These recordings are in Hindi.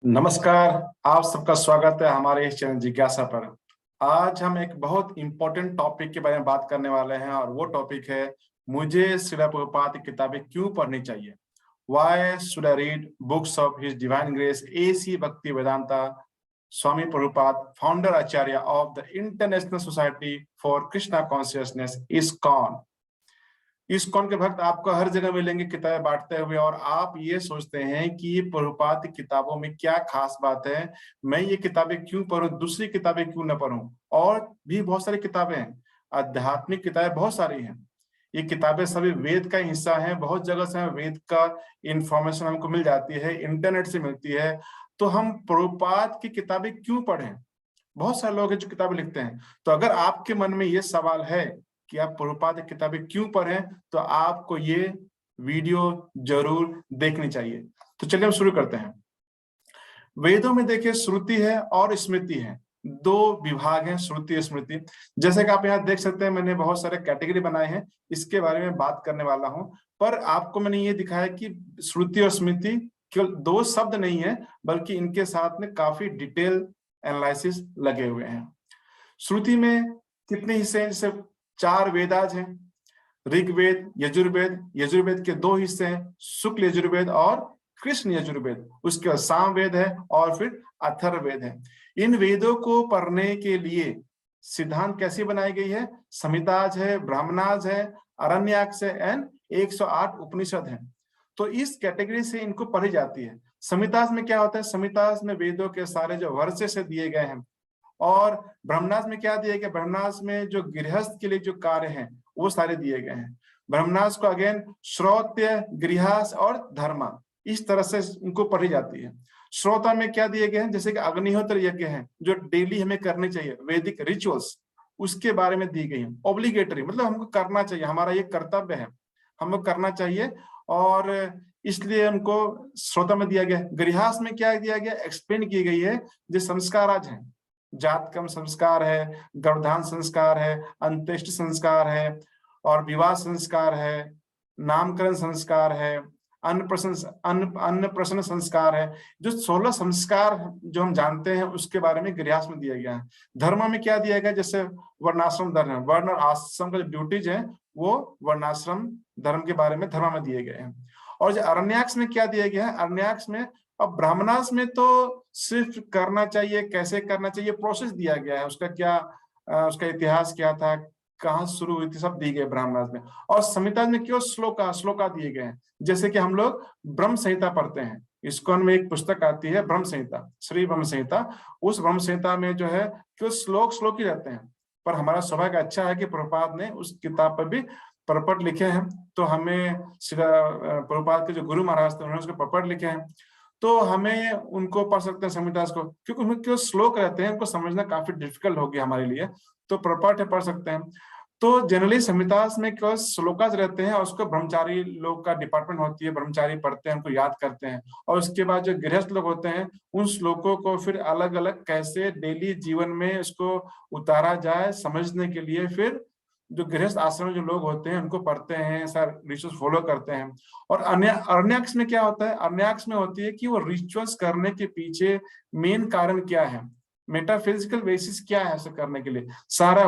नमस्कार। आप सबका स्वागत है हमारे इस चैनल जिज्ञासा पर। आज हम एक बहुत इंपॉर्टेंट टॉपिक के बारे में बात करने वाले हैं और वो टॉपिक है मुझे श्रील प्रभुपाद की किताबें क्यों पढ़नी चाहिए। Why should I read books of His Divine Grace A.C. Bhakti Vedanta Swami Prabhupada, founder Acharya of the International Society for Krishna Consciousness ISKCON। ISKCON के भक्त आपको हर जगह मिलेंगे किताबें बांटते हुए, और आप ये सोचते हैं कि ये प्रभुपाद की किताबों में क्या खास बात है, मैं ये किताबें क्यों पढूं, दूसरी किताबें क्यों न पढूं। और भी बहुत सारी किताबें हैं, आध्यात्मिक किताबें बहुत सारी हैं। ये किताबें सभी वेद का हिस्सा हैं, बहुत जगह से वेद का इंफॉर्मेशन हमको मिल जाती है, इंटरनेट से मिलती है। तो हम प्रभुपाद की किताबें क्यों पढ़ें? बहुत सारे लोग हैं जो किताबें लिखते हैं। तो अगर आपके मन में ये सवाल है कि आप प्रभुपाद की किताबें क्यों पढ़ें, तो आपको ये वीडियो जरूर देखनी चाहिए। तो चलिए हम शुरू करते हैं। वेदों में देखिए श्रुति है और स्मृति है, दो विभाग हैं, श्रुति और स्मृति। जैसे कि आप यहाँ देख सकते हैं, मैंने बहुत सारे कैटेगरी बनाए हैं, इसके बारे में बात करने वाला हूं। पर आपको मैंने ये दिखाया कि श्रुति और स्मृति केवल दो शब्द नहीं है, बल्कि इनके साथ में काफी डिटेल एनालिसिस लगे हुए हैं। श्रुति में कितने हिस्से हैं? जैसे 4 वेदाज हैं, ऋग्वेद, यजुर्वेद। यजुर्वेद के 2 हिस्से हैं, शुक्ल यजुर्वेद और कृष्ण यजुर्वेद। उसके बाद सामवेद है और फिर अथर्ववेद है। इन वेदों को पढ़ने के लिए सिद्धांत कैसी बनाई गई है? संहिताज है, ब्राह्मणाज है, अरण्याक्ष है एंड 108 उपनिषद है। तो इस कैटेगरी से इनको पढ़ी जाती है। संहिताज में क्या होता है? संहिताज में वेदों के सारे जो वर्ष से दिए गए हैं। और ब्रह्मणास में क्या दिया गया? ब्रह्मणास में जो गृहस्थ के लिए जो कार्य हैं वो सारे दिए गए हैं। ब्रह्मणास को अगेन श्रोत्य, गृहस्थ और धर्म, इस तरह से उनको पढ़ी जाती है। श्रोता में क्या दिए गए हैं? जैसे कि अग्निहोत्र यज्ञ है जो डेली हमें करने चाहिए, वैदिक रिचुअल्स, उसके बारे में दी गई है। ऑब्लिगेटरी मतलब हमको करना चाहिए, हमारा ये कर्तव्य है, हमको करना चाहिए, और इसलिए हमको श्रोता में दिया गया। गृहस्थ में क्या दिया गया? एक्सप्लेन की गई है। जो संस्कार आज है, जातकर्म संस्कार है, गर्भधान संस्कार है, अंत्येष्टि संस्कार है, और विवाह संस्कार है, नामकरण संस्कार है, अन्नप्रशन संस्कार है। जो 16 संस्कार जो हम जानते हैं उसके बारे में गृहस्थ में दिया गया है। धर्म में क्या दिया गया? जैसे वर्णाश्रम धर्म, वर्ण और आश्रम का जो ड्यूटीज है वो वर्णाश्रम धर्म के बारे में धर्म में दिए गए हैं। और जो अरण्याक्ष में क्या दिया गया है? अरण्याक्ष में, अब ब्राह्मणास में तो सिर्फ करना चाहिए, कैसे करना चाहिए, प्रोसेस दिया गया है, उसका क्या उसका इतिहास क्या था, कहाँ शुरू हुई थी, सब दी गई ब्राह्मणास में। और संहिता में क्यों श्लोका दिए गए हैं। जैसे कि हम लोग ब्रह्म संहिता पढ़ते हैं, इस्कॉन में एक पुस्तक आती है ब्रह्म संहिता, श्री ब्रह्म संहिता। उस ब्रह्म संहिता में जो है क्यों श्लोक ही रहते हैं। पर हमारा सौभाग्य अच्छा है कि प्रभुपाद ने उस किताब पर भी परपट लिखे हैं। तो हमें प्रभुपाद के जो गुरु महाराज थे उन्होंने उसके परपट लिखे हैं, तो हमें उनको पढ़ सकते हैं संहितास को, क्योंकि उनमें क्यों श्लोक रहते हैं, उनको समझना काफी डिफिकल्ट हो गया हमारे लिए। तो प्रपट है, पढ़ सकते हैं। तो जनरली संहितास में क्यों श्लोकास रहते हैं, और उसको ब्रह्मचारी लोग का डिपार्टमेंट होती है, ब्रह्मचारी पढ़ते हैं, उनको याद करते हैं। और उसके बाद जो गृहस्थ लोग होते हैं उन श्लोकों को फिर अलग अलग कैसे डेली जीवन में उसको उतारा जाए समझने के लिए, फिर जो गृहस्थ आश्रम में जो लोग होते हैं उनको पढ़ते हैं, सर रिचुअल्स फॉलो करते हैं। और अरण्याक्ष में क्या होता है? अरण्याक्ष में होती है कि वो रिचुअल्स करने के पीछे मेन कारण क्या है, मेटाफिजिकल बेसिस क्या है ऐसा करने के लिए, सारा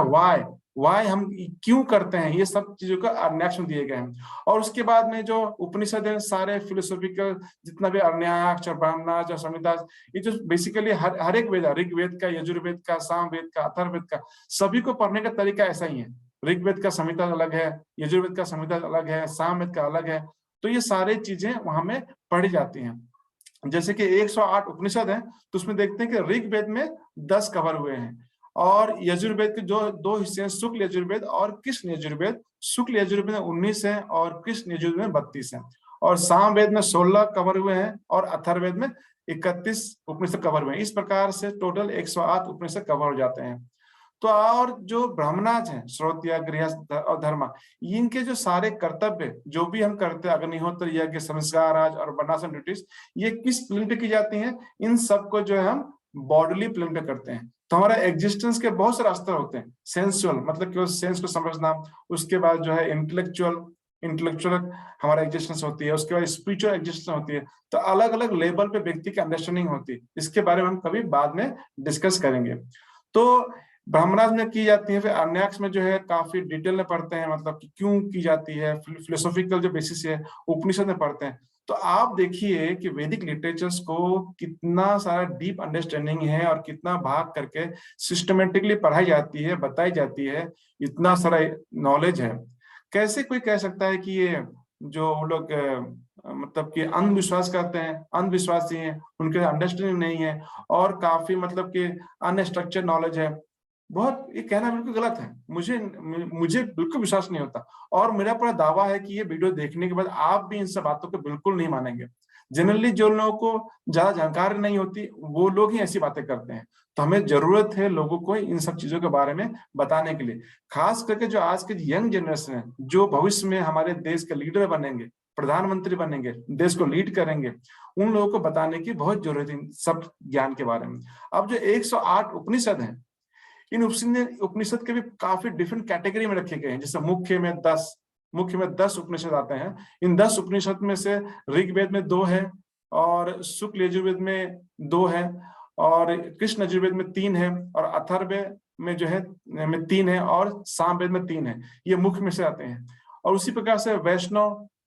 वाई हम क्यों करते हैं, ये सब चीजों का अरण्याक्ष में दिए गए हैं। और उसके बाद में जो उपनिषद है, सारे फिलोसॉफिकल जितना भी अरण्याक्ष और ब्राह्मणाच और संहिता, ये जो बेसिकली हर एक वेद, ऋग्वेद का, यजुर्वेद का, सामवेद का, अथर्ववेद का, सभी को पढ़ने का तरीका ऐसा ही है। ऋग्वेद का संहिता अलग है, यजुर्वेद का संहिता अलग है, सामवेद का अलग है। तो ये सारी चीजें वहां में पढ़ी जाती हैं। जैसे कि 108 उपनिषद है, तो उसमें देखते हैं कि ऋग्वेद में 10 कवर हुए हैं, और यजुर्वेद के जो 2 हिस्से हैं, शुक्ल यजुर्वेद और कृष्ण यजुर्वेद। शुक्ल यजुर्वेद में 19 है और कृष्ण यजुर्वेद में 32 है। और सामवेद में 16 कवर हुए हैं और अथर्ववेद में 31 उपनिषद कवर हुए हैं। इस प्रकार से टोटल 108 उपनिषद कवर हो जाते हैं। तो और जो ब्राह्मणाज हैं, श्रोत्रिय, गृहस्थ और धर्म, इनके जो सारे कर्तव्य जो भी हम करते हैं, अग्निहोत्र यज्ञ, संस्कार आज और वर्णाश्रम ड्यूटीज, ये किस प्लेन पे की जाती हैं? इन सबको जो है हम बॉडीली प्लेन पे करते हैं। तो हमारा एग्जिस्टेंस के बहुत सारे स्तर होते हैं। सेंसुअल मतलब केवल सेंस को समझना, उसके बाद जो है इंटेलेक्चुअल, इंटेलेक्चुअल हमारा एग्जिस्टेंस होती है, उसके बाद स्पिरिचुअल एग्जिस्टेंस होती है। तो अलग अलग लेवल पे व्यक्ति की अंडरस्टैंडिंग होती है। इसके बारे में हम कभी बाद में डिस्कस करेंगे। तो ब्रह्मराज में की जाती है, फिर आर्याक्स में जो है काफी डिटेल में पढ़ते हैं, मतलब कि क्यों की जाती है, फिलोसॉफिकल जो बेसिस है उपनिषद में पढ़ते हैं। तो आप देखिए कि वैदिक लिटरेचर्स को कितना सारा डीप अंडरस्टैंडिंग है और कितना भाग करके सिस्टमेटिकली पढ़ाई जाती है, बताई जाती है, इतना सारा नॉलेज है। कैसे कोई कह सकता है कि ये जो लोग मतलब कि अंधविश्वास करते हैं, अंधविश्वासी हैं, उनके अंडरस्टैंडिंग नहीं है और काफी मतलब कि अनस्ट्रक्चर्ड नॉलेज है, बहुत ये कहना बिल्कुल गलत है। मुझे बिल्कुल विश्वास नहीं होता और मेरा पूरा दावा है कि ये वीडियो देखने के बाद आप भी इन सब बातों को बिल्कुल नहीं मानेंगे। जनरली जो लोगों को ज्यादा जानकारी नहीं होती वो लोग ही ऐसी बातें करते हैं। तो हमें जरूरत है लोगों को इन सब चीजों के बारे में बताने के लिए, खास करके जो आज के यंग जनरेशन है, जो भविष्य में हमारे देश के लीडर बनेंगे, प्रधानमंत्री बनेंगे, देश को लीड करेंगे, उन लोगों को बताने की बहुत जरूरत है सब ज्ञान के बारे में। अब जो 108 उपनिषद हैं, इन उपनिषद के भी काफी डिफरेंट कैटेगरी में रखे गए हैं। जैसे मुख्य में 10 उपनिषद आते हैं। इन 10 उपनिषद में से ऋग्वेद में 2 है और शुक्ल यजुर्वेद में 2 है और कृष्ण यजुर्वेद में 3 है और अथर्ववेद में जो है में 3 है और सामवेद में 3 है। ये मुख्य में से आते हैं। और उसी प्रकार से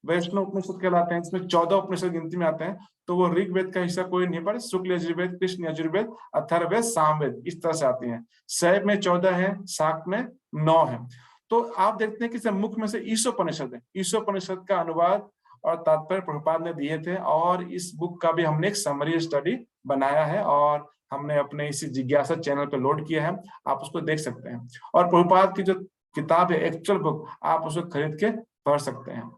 वैष्णव उपनिषद कहलाते हैं, इसमें 14 उपनिषद गिनती में आते हैं। तो वो ऋग्वेद का हिस्सा कोई नहीं पड़े, शुक्ल यजुर्वेद, कृष्ण यजुर्वेद, अथर्ववेद, सामवेद इस तरह से आती हैं। शैव में 14 है, शाक्त में 9 है। तो आप देखते हैं कि मुख्य में से ईशोपनिषद है। ईशोपनिषद का अनुवाद और तात्पर्य प्रभुपाद ने दिए थे और इस बुक का भी हमने एक समरी स्टडी बनाया है और हमने अपने इसी जिज्ञासा चैनल पे लोड किया है, आप उसको देख सकते हैं। और प्रभुपाद की जो किताब है, एक्चुअल बुक, आप उसको खरीद के पढ़ सकते हैं।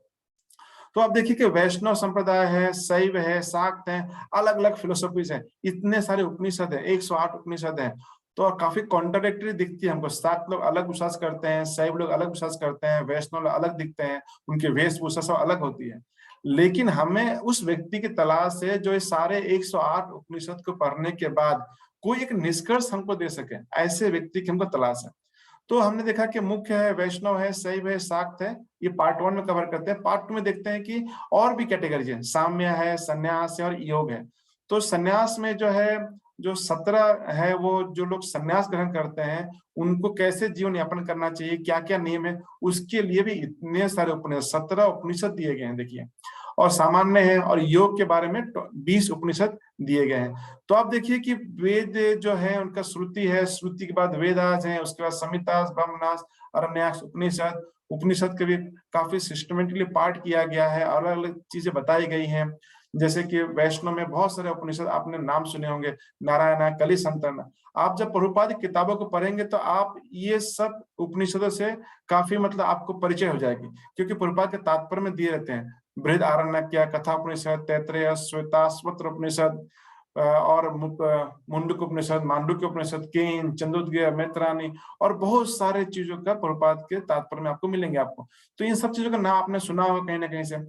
तो आप देखिए कि वैष्णव संप्रदाय है, शैव है, शाक्त है, अलग अलग फिलोसफीज है, इतने सारे उपनिषद है, 108 उपनिषद है। तो काफी कॉन्ट्राडिक्टरी दिखती है हमको। शाक्त लोग अलग विश्वास करते हैं, शैव लोग अलग विश्वास करते हैं, वैष्णव लोग अलग दिखते हैं, उनकी वेशभूषा सब अलग होती है। लेकिन हमें उस व्यक्ति की तलाश है जो इस सारे 108 उपनिषद को पढ़ने के बाद कोई एक निष्कर्ष हमको दे सके, ऐसे व्यक्ति की हमको तलाश है। तो हमने देखा कि मुख्य है, वैष्णव है, शैव है, शाक्त है, ये पार्ट 1 में कवर करते हैं। पार्ट 2 में देखते हैं कि और भी कैटेगरी है, साम्य है, संन्यास है और योग है। तो संन्यास में जो है, जो 17 है, वो जो लोग संन्यास ग्रहण करते हैं उनको कैसे जीवन यापन करना चाहिए, क्या क्या नियम है, उसके लिए भी इतने सारे उपनिषद, 17 उपनिषद दिए गए हैं देखिए। और सामान्य है और योग के बारे में 20 उपनिषद दिए गए हैं। तो आप देखिए कि वेद जो है उनका श्रुति है, श्रुति के बाद वेदास है, उसके बाद संहितास, ब्रह्मणास, अरण्यक उपनिषद, उपनिषद के भी काफी सिस्टमेटिकली पार्ट किया गया है, अलग अलग चीजें बताई गई हैं। जैसे कि वैष्णव में बहुत सारे उपनिषद आपने नाम सुने होंगे, नारायण, कलि संतन। आप जब प्रभुपाद की किताबों को पढ़ेंगे तो आप ये सब उपनिषदों से काफी मतलब आपको परिचय हो जाएगी, क्योंकि प्रभुपाद के तात्पर्य में दिए रहते हैं। बृहद आरण्यक, कथा उपनिषद, तैत्तरीय, श्वेताश्वत्र उपनिषद और मुंडक उपनिषद, मांडुक्य उपनिषद, केन, चंदोदय, मैत्रानी और बहुत सारे चीजों का प्रभुपाद के तात्पर्य में आपको मिलेंगे आपको। तो इन सब चीजों का नाम आपने सुना होगा कहीं ना कहीं से।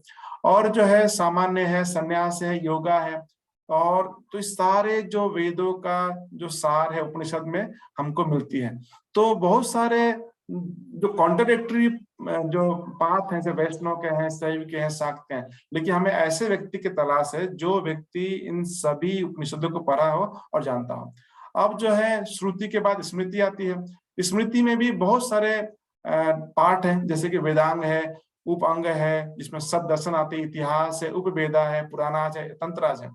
और जो है सामान्य है, संन्यास है, योगा है। और तो इस सारे जो वेदों का जो सार है उपनिषद में हमको मिलती है। तो बहुत सारे जो कॉन्ट्राडिक्टरी जो पाथ हैं, जैसे वैष्णव के हैं, शैव के हैं, शाक्त के हैं, लेकिन हमें ऐसे व्यक्ति की तलाश है जो व्यक्ति इन सभी उपनिषदों को पढ़ा हो और जानता हो। अब जो है श्रुति के बाद स्मृति आती है। स्मृति में भी बहुत सारे पाठ हैं, जैसे कि वेदांग है, उप अंग है, जिसमें सब दर्शन आते हैं, इतिहास है, उपवेदा है, पुराणाज है, तंत्राज है।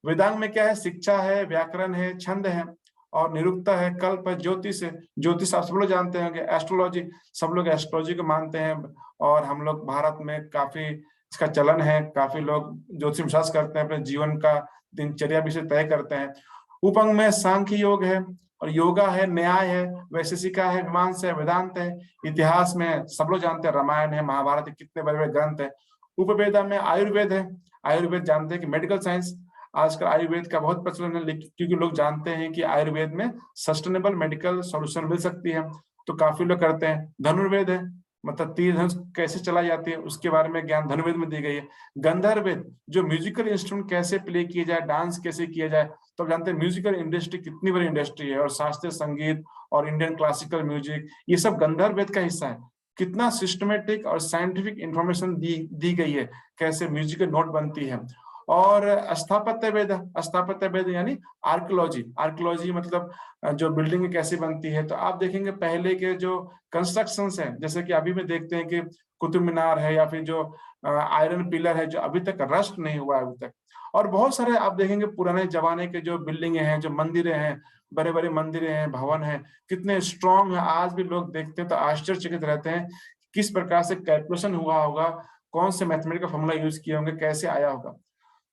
वेदांग में क्या है, शिक्षा है, व्याकरण है, छंद है और निरुक्ता है, कल्प है, ज्योतिष है। ज्योतिष आप सब लोग जानते होंगे, एस्ट्रोलॉजी, सब लोग एस्ट्रोलॉजी को मानते हैं और हम लोग भारत में काफी इसका चलन है, काफी लोग ज्योतिष विश्वास करते हैं, अपने जीवन का दिनचर्या भी से तय करते हैं। उपंग में सांख्य योग है और योगा है, न्याय है, वैशेषिका है, मीमांसा है, वेदांत है। इतिहास में सब लोग जानते हैं, रामायण है, महाभारत है, कितने बड़े बड़े ग्रंथ है। उपवेदा में आयुर्वेद है। आयुर्वेद जानते हैं कि मेडिकल साइंस, आजकल आयुर्वेद का बहुत प्रचलन है, क्योंकि लोग जानते हैं कि आयुर्वेद में सस्टेनेबल मेडिकल सॉल्यूशन मिल सकती है, तो काफी लोग करते हैं। धनुर्वेद है, मतलब तीर धनुष कैसे चलाई जाती है उसके बारे में ज्ञान धनुर्वेद में दी गई है। गंधर्व वेद, जो म्यूजिकल इंस्ट्रूमेंट कैसे प्ले किया जाए, डांस कैसे किया जाए, तो जानते हैं म्यूजिकल इंडस्ट्री कितनी बड़ी इंडस्ट्री है, और शास्त्रीय संगीत और इंडियन क्लासिकल म्यूजिक, ये सब गंधर्व वेद का हिस्सा है। कितना सिस्टमेटिक और साइंटिफिक इंफॉर्मेशन दी गई है, कैसे म्यूजिकल नोट बनती है। और स्थापत्य वेद यानी आर्कियोलॉजी, आर्कियोलॉजी मतलब जो बिल्डिंग कैसे बनती है। तो आप देखेंगे पहले के जो कंस्ट्रक्शंस हैं, जैसे कि अभी में देखते हैं कि कुतुब मीनार है या फिर जो आयरन पिलर है जो अभी तक रस्ट नहीं हुआ है अभी तक। और बहुत सारे आप देखेंगे पुराने जमाने के जो बिल्डिंगे हैं, जो मंदिरें हैं, बड़े बड़े मंदिरें हैं, भवन है, कितने स्ट्रॉन्ग है। आज भी लोग देखते हैं तो आश्चर्यचकित रहते हैं किस प्रकार से कैलकुलेशन हुआ होगा, कौन से मैथमेटिकल फॉर्मूला यूज किए होंगे, कैसे आया होगा।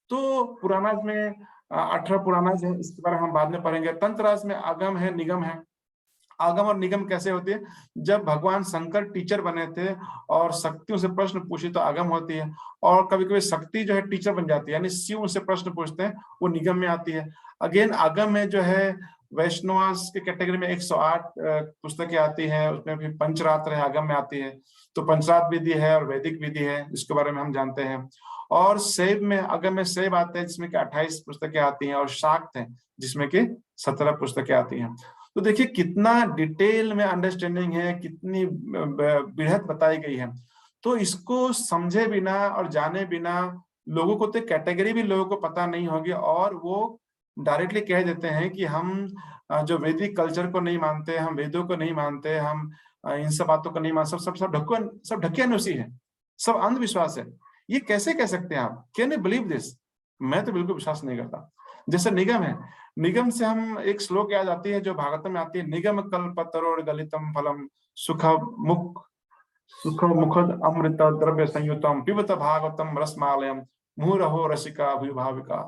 तो पुराना में 18 पुराना है, इसके बारे में हम बाद में पढ़ेंगे। तंत्र राज में आगम है, निगम है। आगम और निगम कैसे होती है? जब भगवान शंकर टीचर बने थे और शक्तियों से प्रश्न पूछे तो आगम होती है, और कभी कभी शक्ति जो है टीचर बन जाती है, यानी शिव उनसे प्रश्न पूछते हैं, वो निगम में आती है। अगेन आगम में जो है वैष्णवास के कैटेगरी में 108 पुस्तकें आती हैं, उसमें भी पंचरात्र है, आगम में आती है। तो पंचरात्र विधि है और वैदिक विधि है, इसके बारे में हम जानते हैं। और शैव में, आगम में शैव आते हैं जिसमें कि 28 पुस्तकें आती हैं, और शाक्त है जिसमें कि 17 पुस्तकें आती हैं। तो देखिए कितना डिटेल में अंडरस्टैंडिंग है, कितनी बृहद बताई गई है। तो इसको समझे बिना और जाने बिना लोगों को तो कैटेगरी भी लोगों को पता नहीं होगी, और वो डायरेक्टली कह देते हैं कि हम जो वैदिक कल्चर को नहीं मानते, हम वेदों को नहीं मानते, हम इन सब बातों को नहीं मानते, सब ढकियानुसी है, सब अंधविश्वास है। ये कैसे कह सकते हैं आप? Can you believe this? मैं तो बिल्कुल विश्वास नहीं करता। जैसे निगम है, निगम से हम एक श्लोक याद आती है जो भागवत में आती है, निगम कल्पतरोर गलितम फलम सुख मुखद अमृत द्रव्य संयुतम पिबत भागवतम रसमालयम मुहुरहो रसिका अभिभाविका।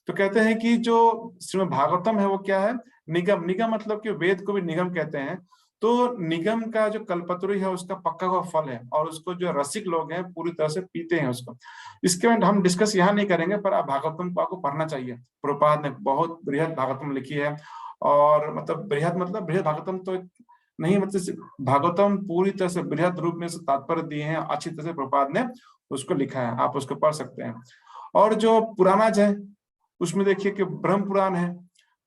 तो कहते हैं कि जो श्रीमद् भागवतम है वो क्या है? निगम। निगम मतलब कि वेद को भी निगम कहते हैं। तो निगम का जो कल्पतरु है उसका पक्का हुआ फल है, और उसको जो रसिक लोग हैं पूरी तरह से पीते हैं उसको। इसके बाद हम डिस्कस यहाँ नहीं करेंगे, पर आप भागवतम को आपको पढ़ना चाहिए। प्रभुपाद ने बहुत बृहद भागवतम लिखी है, और मतलब बृहद भागवतम तो नहीं, मतलब भागवतम पूरी तरह से बृहद रूप में तात्पर्य दिए हैं, अच्छी तरह से प्रभुपाद ने उसको लिखा है, आप उसको पढ़ सकते हैं। और जो पुराणाज है उसमें देखिए कि ब्रह्म पुराण है,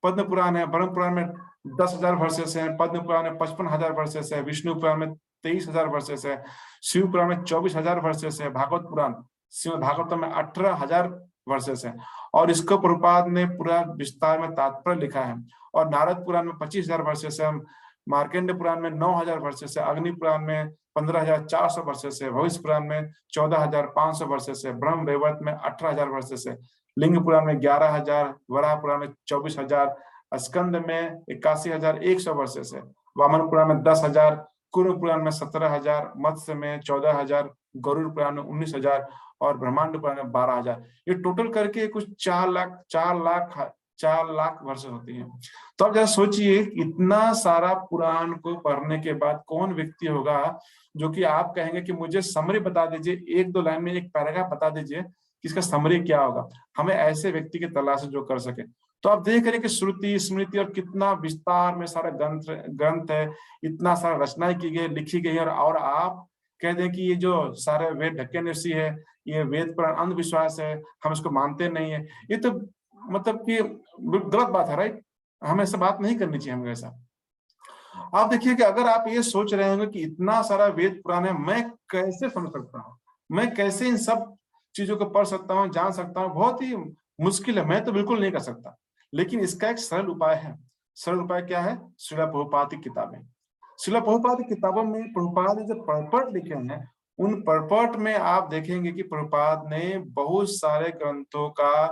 पद्म पुराण है। ब्रह्म पुराण में 10,000 वर्सेस है, पद्म पुराण में 55,000 वर्सेस है, विष्णु पुराण में 23,000 वर्सेस है, शिव पुराण में 24,000 वर्सेस है, भागवत पुराण श्रीमद् भागवतम में 18,000 वर्सेस है। और इसको प्रभुपाद ने पूरा विस्तार में तात्पर्य लिखा है। और नारद पुराण में 25,000 वर्सेस है, मार्केंड पुराण में 9,000 वर्सेस है, अग्नि पुराण में 15,400 वर्सेस है, भविष्य पुराण में 14,500 वर्सेस है, ब्रह्म वैवर्त में 18,000 वर्सेस है, लिंग पुराण में 11,000, वराह पुराण में 24,000, स्कंद में 81,100 वर्सेस है, वामन पुराण में 10,000, कुरु पुराण में 17,000, मत्स्य में 14,000, गरुड़ पुराण में 19,000, और ब्रह्मांड पुराण में 12,000। ये टोटल करके कुछ 4 लाख वर्ष होती हैं। तो अब जरा सोचिए, इतना सारा पुराण को पढ़ने के बाद कौन व्यक्ति होगा जो कि आप कहेंगे कि मुझे समरी बता दीजिए, 1-2 लाइन में एक पैराग्राफ बता दीजिए कि इसका समरी क्या होगा। हमें ऐसे व्यक्ति की तलाश जो कर सके। तो आप देख रहे हैं कि श्रुति स्मृति और कितना विस्तार में सारा ग्रंथ है, इतना सारा रचनाएं की गई, लिखी गई है, और आप कह दें कि ये जो सारे वेद ढक्कनसी है, ये वेद पर अंधविश्वास है, हम इसको मानते नहीं है। ये तो मतलब कि गलत बात है, राइट? हमें ऐसा बात नहीं करनी चाहिए, हमें ऐसा। आप देखिए कि अगर आप ये सोच रहे होंगे कि इतना सारा वेद पुराण है, मैं कैसे समझ सकता हूँ, मैं कैसे इन सब चीजों को पढ़ सकता हूँ, जान सकता हूँ, बहुत ही मुश्किल है, मैं तो बिल्कुल नहीं कर सकता। लेकिन इसका एक सरल उपाय है। सरल उपाय क्या है? श्रील प्रभुपाद की किताबें। श्रील प्रभुपाद की किताबों में प्रभुपाद ने जो पर्पट लिखे हैं, उन पर्पट में आप देखेंगे कि प्रभुपाद ने बहुत सारे ग्रंथों का,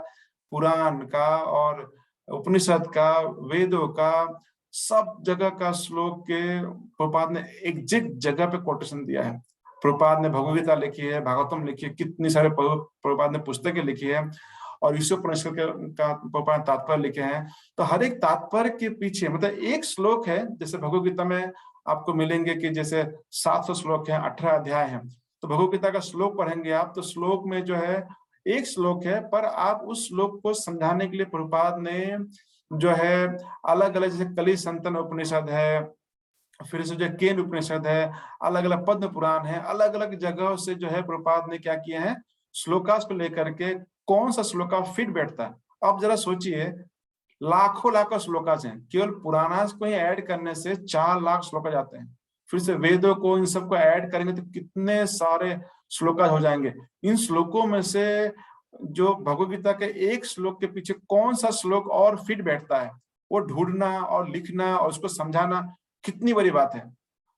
पुराण का और उपनिषद का, वेदों का, सब जगह का श्लोक के प्रभुपाद ने एग्जैक्ट जगह पे कोटेशन दिया है। प्रभुपाद ने भगवद गीता लिखी है, भागवतम लिखी है, कितनी सारे प्रभुपाद ने पुस्तकें लिखी है, और ईश्वर का प्रभुपाद तात्पर्य लिखे हैं। तो हर एक तात्पर्य के पीछे मतलब एक श्लोक है, जैसे भगवद गीता में आपको मिलेंगे कि जैसे 700 श्लोक हैं, 18 अध्याय हैं। तो भगवद गीता का श्लोक पढ़ेंगे आप, तो श्लोक में जो है एक श्लोक है, पर आप उस श्लोक को समझाने के लिए प्रभुपाद ने जो है अलग अलग, जैसे कली संतन उपनिषद है, फिर से जो केन उपनिषद है, अलग अलग पद्म पुराण है, अलग अलग जगहों से जो है प्रभुपाद ने क्या किए हैं, श्लोकास को लेकर के कौन सा श्लोका फिट बैठता है। अब जरा सोचिए, लाखों लाखों श्लोकास हैं, केवल पुराणास को ही ऐड करने से 4 लाख श्लोका जाते हैं। फिर से वेदों को, इन सबको ऐड करेंगे तो कितने सारे श्लोक हो जाएंगे। इन श्लोकों में से जो भगवद गीता के एक श्लोक के पीछे कौन सा श्लोक और फिट बैठता है, वो ढूंढना और लिखना और उसको समझाना कितनी बड़ी बात है।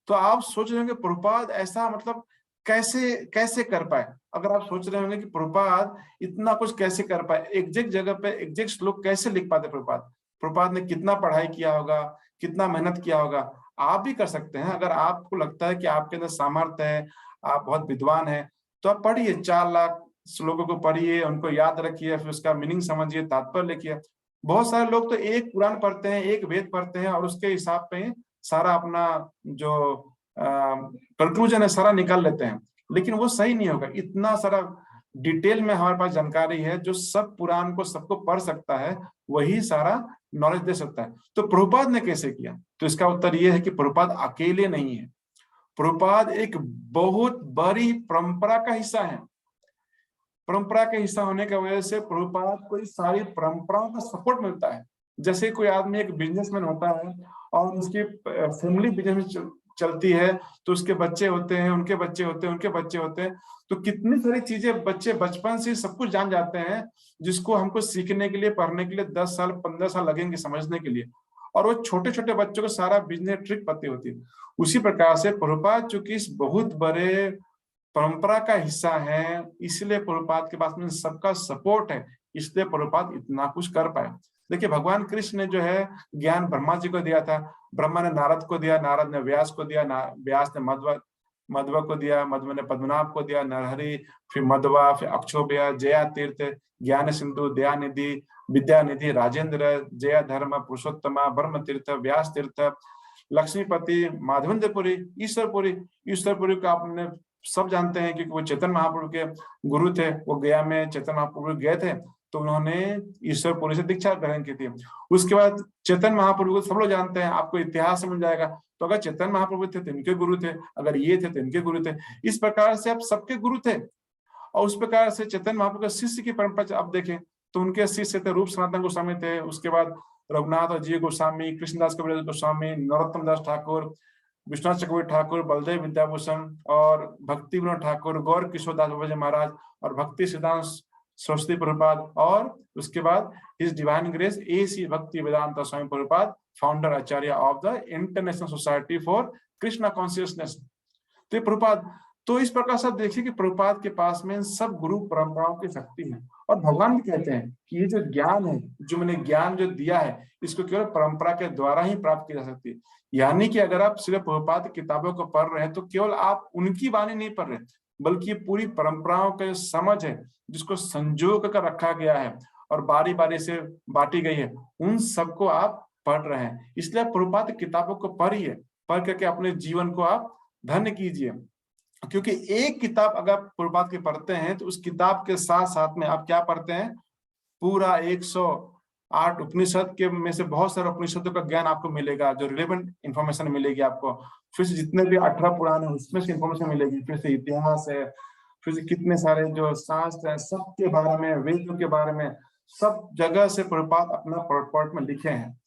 तो आप सोच रहे होंगे प्रभुपाद ऐसा मतलब कैसे कैसे कर पाए। अगर आप सोच रहे होंगे कि प्रभुपाद इतना कुछ कैसे कर पाए, एग्जैक्ट जगह पे एग्जैक्ट श्लोक कैसे लिख पाते प्रभुपाद, प्रभुपाद ने कितना पढ़ाई किया होगा, कितना मेहनत किया होगा। आप भी कर सकते हैं। अगर आपको लगता है कि आपके अंदर सामर्थ्य है, आप बहुत विद्वान हैं, तो आप पढ़िए 4 लाख श्लोकों को पढ़िए, उनको याद रखिए, फिर उसका मीनिंग समझिए, तात्पर्य लिखिए। बहुत सारे लोग तो एक पुराण पढ़ते हैं, एक वेद पढ़ते हैं और उसके हिसाब पे सारा अपना जो कंक्लूजन है सारा निकाल लेते हैं, लेकिन वो सही नहीं होगा। इतना सारा डिटेल में हमारे पास जानकारी है, जो सब पुराण को सबको पढ़ सकता है वही सारा नॉलेज दे सकता है। तो प्रभुपाद ने कैसे किया? तो इसका उत्तर ये है कि प्रभुपाद अकेले नहीं है। प्रभुपाद एक बहुत बड़ी परंपरा का हिस्सा है। परंपरा के हिस्सा होने की वजह से प्रभुपाद को इस सारी परंपराओं का सपोर्ट मिलता है। जैसे कोई आदमी एक बिजनेसमैन होता है और उसकी फैमिली बिजनेस में चलती है, तो उसके बच्चे होते हैं, उनके बच्चे होते हैं, उनके बच्चे होते हैं, तो कितनी सारी चीजें बच्चे बचपन से सब कुछ जान जाते हैं, जिसको हमको सीखने के लिए, पढ़ने के लिए 10 साल 15 साल लगेंगे समझने के लिए। और वो छोटे छोटे बच्चों को सारा बिजनेस ट्रिक पता होती है। उसी प्रकार से प्रभुपाद चूंकि इस बहुत बड़े परंपरा का हिस्सा है, इसलिए प्रभुपाद के पास में सबका सपोर्ट है, इसलिए प्रभुपाद इतना कुछ कर पाए। देखिए भगवान कृष्ण ने जो है ज्ञान ब्रह्मा जी को दिया था, ब्रह्मा ने नारद को दिया, नारद ने व्यास को दिया, व्यास ने मध्व को दिया, मध्व ने पद्मनाभ को दिया, नरहरि, फिर मध्वा, फिर अक्षोभ्य, जया तीर्थ, ज्ञान सिंधु, दयानिधि, विद्यानिधि, राजेंद्र, जया धर्म, पुरुषोत्तमा, ब्रह्म तीर्थ, व्यास तीर्थ, लक्ष्मीपति, माधवेंद्रपुरी, ईश्वरपुरी। ईश्वरपुरी का आपने सब जानते हैं क्योंकि वो चेतन महाप्रभु के गुरु थे। वो गया में चेतन महाप्रभु गए थे तो उन्होंने ईश्वरपुरी से दीक्षा ग्रहण की थी। उसके बाद चेतन महाप्रभु को सब लोग जानते हैं, आपको इतिहास में मिल जाएगा। तो अगर चेतन महाप्रभु थे तो इनके गुरु थे, अगर ये थे तो इनके गुरु थे। इस प्रकार से आप सबके गुरु थे। और उस प्रकार से चेतन महाप्रभु के शिष्य की परंपरा आप देखें तो उनके शिष्य थे रूप सनातन गोस्वामी थे, उसके बाद रघुनाथ जी गोस्वामी, कृष्णदास कबीर गोस्वामी, नरोत्तम दास ठाकुर, विश्वनाथ चक्रवर्ती ठाकुर, बलदेव विद्याभूषण और भक्ति विनोद ठाकुर, गौर किशोर दास बाबा जी महाराज और भक्ति सिद्धांत सरस्वती प्रभुपाद, और उसके बाद his divine grace AC Bhaktivedanta Swami Prabhupada, founder Acharya of the International Society for Krishna Consciousness. तो प्रभुपाद, तो इस प्रकार से देखिए कि प्रभुपाद के पास में सब गुरु परंपराओं की शक्ति है। और भगवान भी कहते हैं कि ये जो ज्ञान है, जो मैंने ज्ञान जो दिया है, इसको केवल परंपरा के द्वारा ही प्राप्त की जा सकती है। यानी कि अगर आप सिर्फ प्रभुपाद की किताबों को पढ़ रहे हैं तो केवल आप उनकी वाणी नहीं पढ़ रहे, बल्कि पूरी परंपराओं का समझ है जिसको संजो कर रखा गया है और बारी बारी से बांटी गई है, उन सबको आप पढ़ रहे हैं। इसलिए प्रभुपाद किताबों को पढ़िए, पढ़ करके अपने जीवन को आप धन्य कीजिए। क्योंकि एक किताब अगर प्रभुपाद की पढ़ते हैं तो उस किताब के साथ साथ में आप क्या पढ़ते हैं, पूरा 108 उपनिषद के में से बहुत सारे उपनिषदों का ज्ञान आपको मिलेगा, जो रिलेवेंट इंफॉर्मेशन मिलेगी आपको। फिर से जितने भी 18 पुराण है उसमें से इंफॉर्मेशन मिलेगी, फिर से इतिहास है, फिर से कितने सारे जो शास्त्र है सबके बारे में, वेदों के बारे में, सब जगह से प्रभुपाद अपना पॉइंट में लिखे हैं।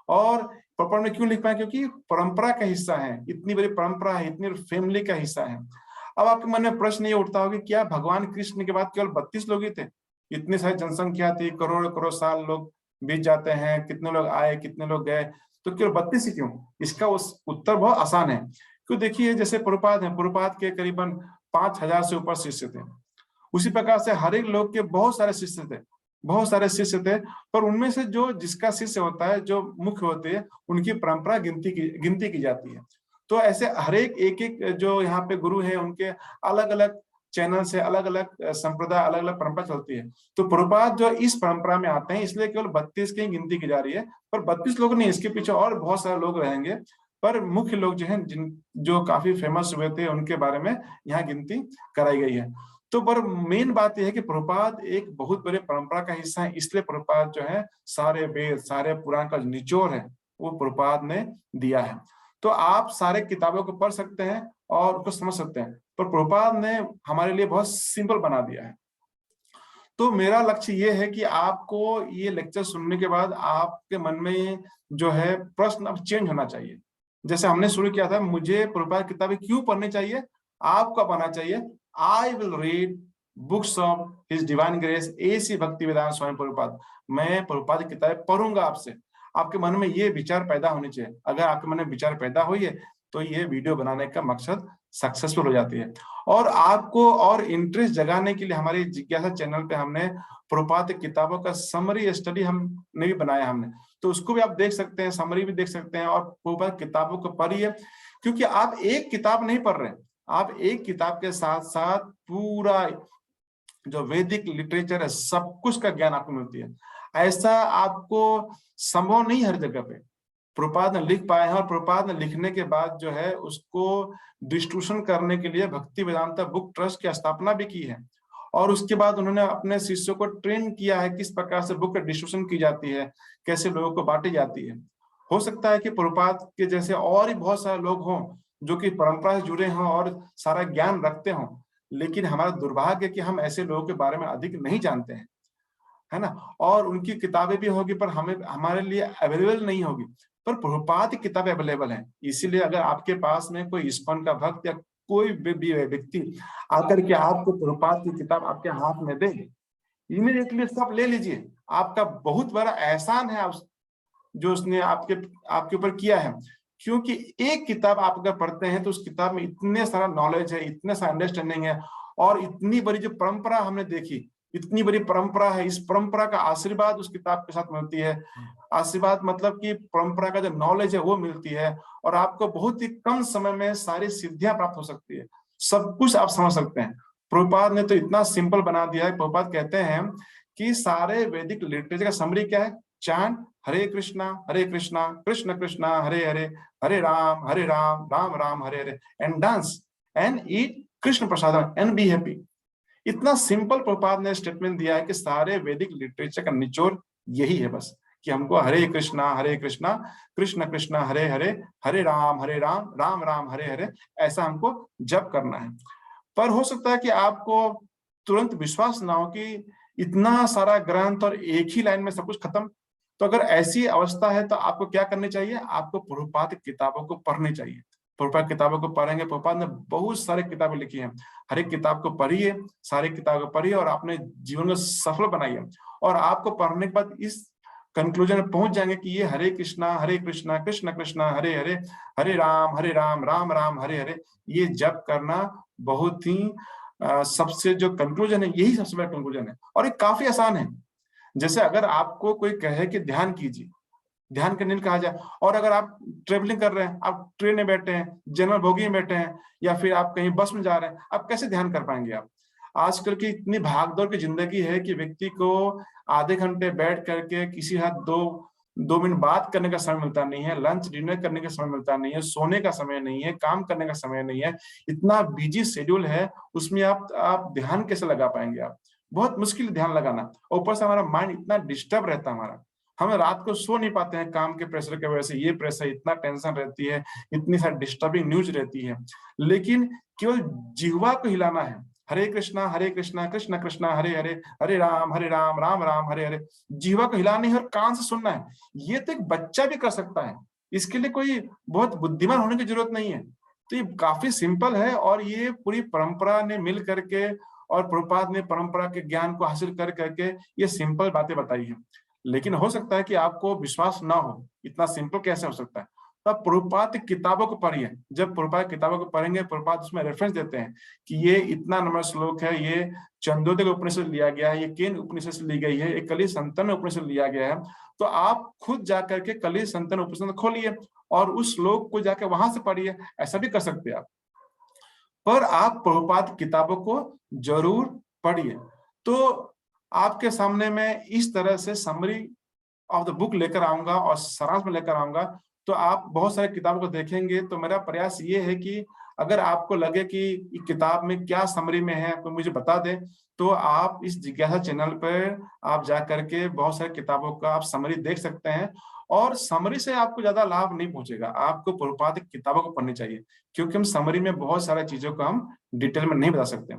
और प्रॉपर में क्यों लिख पाए? क्योंकि परंपरा का हिस्सा है, इतनी बड़ी परंपरा है, इतनी फैमिली का हिस्सा है। अब आपके मन में प्रश्न ये उठता होगा, क्या भगवान कृष्ण के बाद केवल 32 लोग ही थे? इतनी सारी जनसंख्या थी, करोड़ करोड़ साल लोग बीत जाते हैं, कितने लोग आए, कितने लोग गए, तो केवल 32 ही क्यों? इसका उस उत्तर बहुत आसान है। क्यों? देखिए जैसे प्रभुपाद है, प्रभुपाद के करीबन 5000 से ऊपर शिष्य थे। उसी प्रकार से हर एक लोग के बहुत सारे शिष्य थे, बहुत सारे शिष्य थे, पर उनमें से जो जिसका शिष्य होता है, जो मुख्य होते हैं, उनकी परंपरा गिनती की जाती है। तो ऐसे हर एक एक जो यहाँ पे गुरु है, उनके अलग अलग चैनल से अलग अलग संप्रदाय, अलग अलग परंपरा चलती है। तो प्रभुपाद जो इस परंपरा में आते हैं, इसलिए केवल 32 की गिनती की जा रही है। पर 32 लोग नहीं, इसके पीछे और बहुत सारे लोग रहेंगे, पर मुख्य लोग जो है, जो काफी फेमस हुए थे, उनके बारे में यहाँ गिनती कराई गई है। तो पर मेन बात यह है कि प्रभुपाद एक बहुत बड़े परंपरा का हिस्सा है, इसलिए प्रभुपाद जो है सारे वेद, सारे पुराण का निचोड़ है वो प्रभुपाद ने दिया है। तो आप सारे किताबों को पढ़ सकते हैं और उसको समझ सकते हैं, पर प्रभुपाद ने हमारे लिए बहुत सिंपल बना दिया है। तो मेरा लक्ष्य ये है कि आपको ये लेक्चर सुनने के बाद आपके मन में जो है प्रश्न अब चेंज होना चाहिए। जैसे हमने शुरू किया था, मुझे प्रभुपाद की किताबें क्यों पढ़नी चाहिए, आपको पढ़ना चाहिए। I will read books of his divine grace AC भक्ति वेदांत स्वामी प्रभुपाद। मैं प्रभुपाद की किताबें पढ़ूंगा आपसे। आपके मन में ये विचार पैदा होनी चाहिए। अगर आपके मन में विचार पैदा हुई है तो ये वीडियो बनाने का मकसद सक्सेसफुल हो जाती है। और आपको और इंटरेस्ट जगाने के लिए हमारे जिज्ञासा चैनल पे हमने प्रभुपाद की किताबों का समरी स्टडी हमने भी बनाया हमने, तो उसको भी आप देख सकते हैं, समरी भी देख सकते हैं और प्रभुपाद किताबों को पढ़िए। क्योंकि आप एक किताब नहीं पढ़ रहे, आप एक किताब के साथ साथ पूरा जो वैदिक लिटरेचर है सब कुछ का ज्ञान आपको मिलती है। ऐसा आपको संभव नहीं हर जगह पे प्रभुपाद ने लिख पाए हैं। और प्रभुपाद ने लिखने के बाद जो है उसको डिस्ट्रीब्यूशन करने के लिए भक्ति वेदांता बुक ट्रस्ट की स्थापना भी की है। और उसके बाद उन्होंने अपने शिष्यों को ट्रेन किया है किस प्रकार से बुक डिस्ट्रीब्यूशन की जाती है, कैसे लोगों को बांटी जाती है। हो सकता है कि प्रभुपाद के जैसे और ही बहुत सारे लोग हों जो कि परंपरा से जुड़े हों और सारा ज्ञान रखते हों, लेकिन हमारा दुर्भाग्य है कि हम ऐसे लोगों के बारे में अधिक नहीं जानते हैं, है ना। और उनकी किताबें भी होगी पर हमें हमारे लिए अवेलेबल नहीं होगी। पर प्रभुपाद की किताबें अवेलेबल हैं। इसीलिए अगर आपके पास में कोई इस्कॉन का भक्त या कोई भी व्यक्ति आकर के आपको प्रभुपाद की किताब आपके हाथ में दे, इमीडिएटली सब ले लीजिए। आपका बहुत बड़ा एहसान है जो उसने आपके ऊपर किया है। क्योंकि एक किताब आप अगर पढ़ते हैं तो उस किताब में इतने सारा नॉलेज है, इतने सारा अंडरस्टैंडिंग है, और इतनी बड़ी जो परंपरा हमने देखी, इतनी बड़ी परंपरा है, इस परंपरा का आशीर्वाद उस किताब के साथ मिलती है। आशीर्वाद मतलब कि परंपरा का जो नॉलेज है वो मिलती है, और आपको बहुत ही कम समय में सारी सिद्धियां प्राप्त हो सकती है, सब कुछ आप समझ सकते हैं। प्रभुपाद ने तो इतना सिंपल बना दिया है। प्रभुपाद कहते हैं कि सारे वैदिक लिटरेचर का समरी क्या है, chant Hare Krishna Krishna Krishna Hare Hare, Hare Ram Ram Ram Hare Hare, and dance and eat Krishna Prasad and be happy. इतना सिंपल प्रभुपाद ने स्टेटमेंट दिया है कि सारे वैदिक लिटरेचर का निचोड़ यही है बस, कि हमको हरे कृष्णा कृष्ण कृष्ण हरे हरे, हरे राम राम राम हरे हरे, ऐसा हमको जप करना है। पर हो सकता है कि आपको तुरंत विश्वास ना हो कि इतना सारा ग्रंथ और एक ही लाइन में सब कुछ खत्म। तो अगर ऐसी अवस्था है तो आपको क्या करनी चाहिए, आपको प्रभुपाद किताबों को पढ़नी चाहिए। प्रभुपाद किताबों को पढ़ेंगे, प्रभुपाद ने बहुत सारे किताबें लिखी हैं, हर एक किताब को पढ़िए, सारी किताबें पढ़िए और अपने जीवन को सफल बनाइए। और आपको पढ़ने के बाद इस कंक्लूजन में पहुंच जाएंगे कि ये हरे कृष्णा कृष्ण कृष्ण हरे हरे, हरे राम राम राम हरे हरे, ये जप करना बहुत ही सबसे जो कंक्लूजन है, यही सबसे बड़ा कंक्लूजन है। और ये काफी आसान है। जैसे अगर आपको कोई कहे कि ध्यान कीजिए, ध्यान करने को कहा जाए, और अगर आप ट्रेवलिंग कर रहे हैं, आप ट्रेन में बैठे हैं, जनरल बोगी में बैठे हैं, या फिर आप कहीं बस में जा रहे हैं, आप कैसे ध्यान कर पाएंगे आप। आजकल की इतनी भागदौड़ की जिंदगी है कि व्यक्ति को आधे घंटे बैठ करके किसी हाथ दो मिनट बात करने का समय मिलता नहीं है, लंच डिनर करने का समय मिलता नहीं है, सोने का समय नहीं है, काम करने का समय नहीं है। इतना बिजी शेड्यूल है, उसमें आप ध्यान कैसे लगा पाएंगे आप। बहुत मुश्किल ध्यान लगाना। ऊपर से हमारा माइंड इतना डिस्टर्ब रहता है, हमारा हम रात को सो नहीं पाते हैं काम के प्रेशर की वजह से। ये प्रेशर, इतना टेंशन रहती है, इतनी सारी डिस्टर्बिंग न्यूज रहती है। लेकिन केवल जिह्वा को हिलाना है, हरे कृष्णा कृष्ण कृष्ण हरे हरे, हरे राम राम राम हरे हरे, जिह्वा को हिलाना है और कान से सुनना है। ये तो एक बच्चा भी कर सकता है, इसके लिए कोई बहुत बुद्धिमान होने की जरूरत नहीं है। तो ये काफी सिंपल है, और ये पूरी परंपरा ने मिल करके और प्रभुपाद ने परंपरा के ज्ञान को हासिल कर करके ये सिंपल बातें बताई है। लेकिन हो सकता है कि आपको विश्वास ना हो, इतना सिंपल कैसे हो सकता है। तो आप प्रभुपाद की किताबों को पढ़िए। जब प्रभुपाद किताबों को पढ़ेंगे, प्रभुपाद उसमें रेफरेंस देते हैं कि ये इतना नंबर श्लोक है, ये चंदोदय उपनिषद से लिया गया है, ये केन उपनिषद से ली गई है, ये कली संतन उपनिषद से लिया गया है। तो आप खुद जाकर के कली संतन उपनिषद खोलिए और उस श्लोक को जाकर वहां से पढ़िए, ऐसा भी कर सकते हैं आप। पर आप प्रभुपाद किताबों को जरूर पढ़िए। तो आपके सामने मैं इस तरह से समरी ऑफ द बुक लेकर आऊंगा और सारांश में लेकर आऊंगा। तो आप बहुत सारे किताबों को देखेंगे। तो मेरा प्रयास ये है कि अगर आपको लगे कि किताब में क्या समरी में है तो मुझे बता दे, तो आप इस जिज्ञासा चैनल पर आप जा करके बहुत सारी किताबों का आप समरी देख सकते हैं। और समरी से आपको ज्यादा लाभ नहीं पहुंचेगा, आपको प्रभुपाद की किताबों को पढ़नी चाहिए, क्योंकि हम समरी में बहुत सारी चीजों को हम डिटेल में नहीं बता सकते।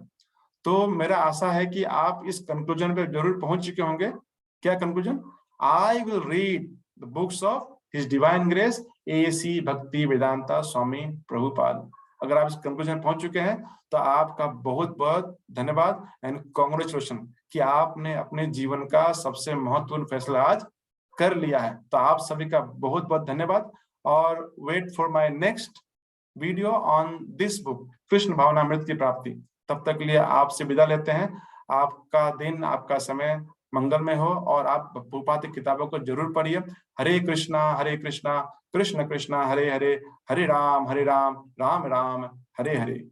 तो मेरा आशा है कि आप इस कंक्लूजन पे जरूर पहुंच चुके होंगे। क्या conclusion? I will read the books of his divine grace AC भक्ति वेदांता स्वामी प्रभुपाद। अगर आप इस कंक्लूजन पहुंच चुके हैं तो आपका बहुत बहुत धन्यवाद एंड कॉन्ग्रेचुलेशन कि आपने अपने जीवन का सबसे महत्वपूर्ण फैसला आज कर लिया है। तो आप सभी का बहुत बहुत धन्यवाद और wait for my next video on this book Krishna Bhavanamrita की प्राप्ति। तब तक के लिए आपसे विदा लेते हैं। आपका दिन, आपका समय मंगलमय हो और आप प्रभुपाद की किताबों को जरूर पढ़िए। हरे कृष्णा कृष्ण कृष्ण हरे हरे, हरे राम राम राम हरे हरे।